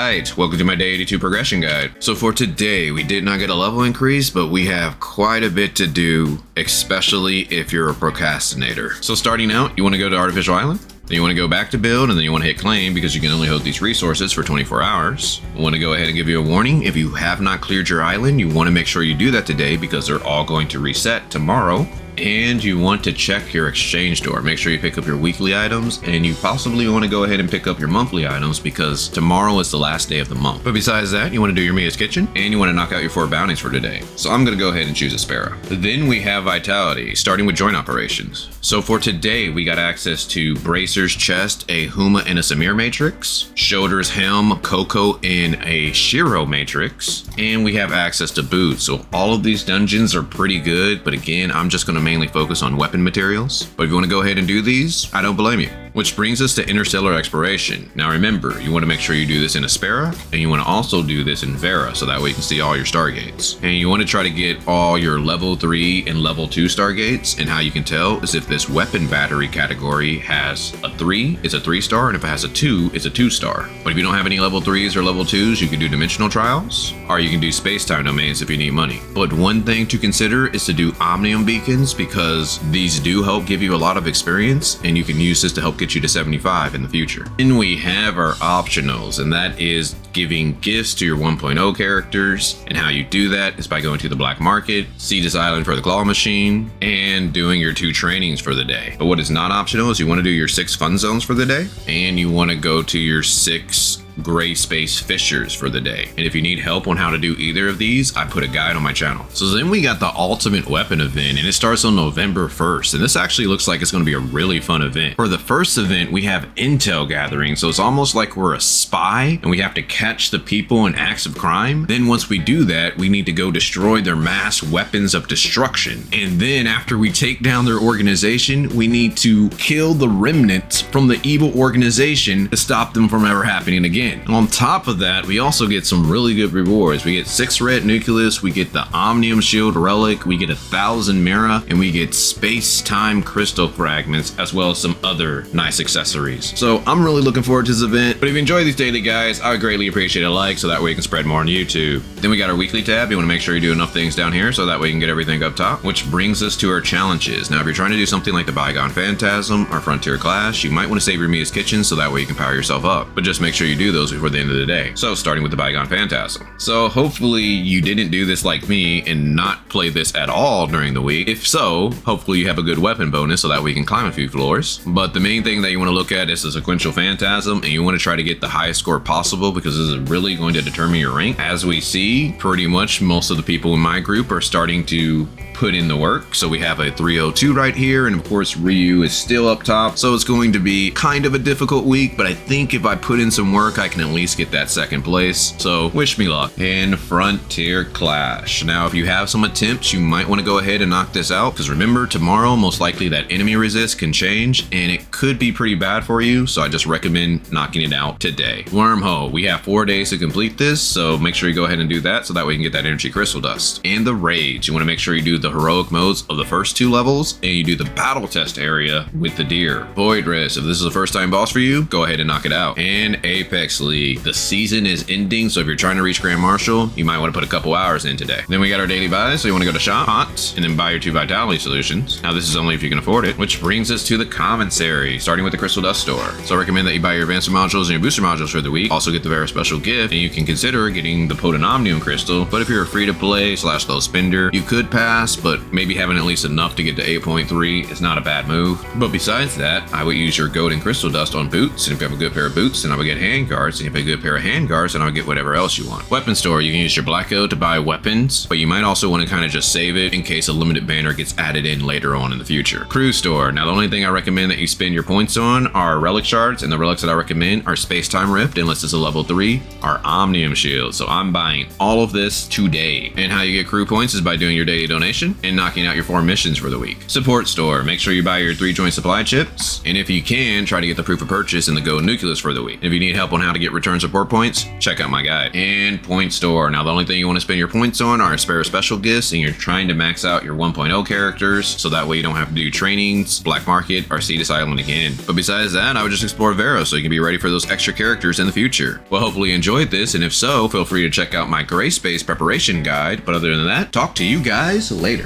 Alright, welcome to my day 82 progression guide. So for today, we did not get a level increase, but we have quite a bit to do, especially if you're a procrastinator. So starting out, you want to go to Artificial Island. Then you want to go back to build, and then you want to hit claim because you can only hold these resources for 24 hours. I want to go ahead and give you a warning. If you have not cleared your island, you want to make sure you do that today because they're all going to reset tomorrow. And you want to check your exchange door. Make sure you pick up your weekly items, and you possibly want to go ahead and pick up your monthly items because tomorrow is the last day of the month. But besides that, you want to do your Mia's Kitchen, and you want to knock out your 4 bounties for today. So I'm going to go ahead and choose a Sparrow. Then we have Vitality, starting with joint operations. So for today, we got access to Bracer's Chest, a Huma and a Samir matrix, Shoulders Helm, Coco in a Shiro matrix, and we have access to boots. So all of these dungeons are pretty good, but again, I'm just going to mainly focus on weapon materials. But if you want to go ahead and do these, I don't blame you. Which brings us to Interstellar Exploration. Now remember, you want to make sure you do this in Aspera, and you want to also do this in Vera, so that way you can see all your Stargates. And you want to try to get all your level 3 and level 2 Stargates, and how you can tell is if this weapon battery category has a 3, it's a 3-star, and if it has a 2, it's a 2-star. But if you don't have any level 3s or level 2s, you can do Dimensional Trials, or you can do Space-Time Domains if you need money. But one thing to consider is to do Omnium Beacons, because these do help give you a lot of experience, and you can use this to help get you to 75 in the future. Then we have our optionals, and that is giving gifts to your 1.0 characters, and how you do that is by going to the black market, Cetus Island for the claw machine, and doing your 2 trainings for the day. But what is not optional is you want to do your 6 fun zones for the day, and you want to go to your 6 Greyspace fissures for the day. And if you need help on how to do either of these, I put a guide on my channel. So then we got the ultimate weapon event, and it starts on November 1st, and this actually looks like it's going to be a really fun event. For the first event, we have intel gathering, so it's almost like we're a spy and we have to catch the people in acts of crime. Then once we do that, we need to go destroy their mass weapons of destruction, and then after we take down their organization, we need to kill the remnants from the evil organization to stop them from ever happening again. On top of that, we also get some really good rewards. We get 6 red nucleus, we get the Omnium Shield relic, we get 1,000 Mira, and we get space-time crystal fragments, as well as some other nice accessories. So I'm really looking forward to this event. But if you enjoy these daily guides, I would greatly appreciate a like, so that way you can spread more on YouTube. Then we got our weekly tab. You want to make sure you do enough things down here so that way you can get everything up top, which brings us to our challenges. Now, if you're trying to do something like the Bygone Phantasm or Frontier Clash, you might want to save your Mia's Kitchen so that way you can power yourself up. But just make sure you do those before the end of the day. So starting with the Bygone Phantasm. So hopefully you didn't do this like me and not play this at all during the week. If so, hopefully you have a good weapon bonus so that we can climb a few floors. But the main thing that you want to look at is the sequential Phantasm, and you want to try to get the highest score possible because this is really going to determine your rank. As we see, pretty much most of the people in my group are starting to put in the work. So we have a 302 right here, and of course Ryu is still up top, so it's going to be kind of a difficult week, but I think if I put in some work I can at least get that 2nd place. So wish me luck. And Frontier Clash. Now if you have some attempts, you might want to go ahead and knock this out, because remember, tomorrow most likely that enemy resist can change and it could be pretty bad for you, so I just recommend knocking it out today. Wormhole, we have 4 days to complete this, so make sure you go ahead and do that so that way you can get that energy crystal dust. And the Rage, you want to make sure you do the heroic modes of the first 2 levels, and you do the battle test area with the deer. Void Rest, if this is a first time boss for you, go ahead and knock it out. And Apex League, the season is ending, so if you're trying to reach Grand Marshal, you might want to put a couple hours in today. Then we got our daily buys, so you want to go to shop, hot, and then buy your 2 vitality solutions. Now this is only if you can afford it, which brings us to the Commissary, starting with the Crystal Dust store. So I recommend that you buy your advanced modules and your booster modules for the week. Also get the Vera special gift, and you can consider getting the potent Omnium crystal, but if you're a free to play / low spender, you could pass, but maybe having at least enough to get to 8.3 is not a bad move. But besides that, I would use your gold and crystal dust on boots, and if you have a good pair of boots, then I would get hand guards, and if you have a good pair of hand guards, then I would get whatever else you want. Weapon store, you can use your black code to buy weapons, but you might also want to kind of just save it in case a limited banner gets added in later on in the future. Crew store, now the only thing I recommend that you spend your points on are relic shards, and the relics that I recommend are Space-Time Rift, unless it's a level 3, are Omnium Shield, so I'm buying all of this today. And how you get crew points is by doing your daily donation and knocking out your 4 missions for the week. Support store, make sure you buy your 3 joint supply chips, and if you can, try to get the proof of purchase and the gold nucleus for the week. If you need help on how how to get return support points, check out my guide. And point store. Now the only thing you want to spend your points on are spare special gifts, and you're trying to max out your 1.0 characters, so that way you don't have to do trainings, black market, or Cetus Island again. But besides that, I would just explore Vera so you can be ready for those extra characters in the future. Well, hopefully you enjoyed this, and if so, feel free to check out my Greyspace preparation guide. But other than that, talk to you guys later.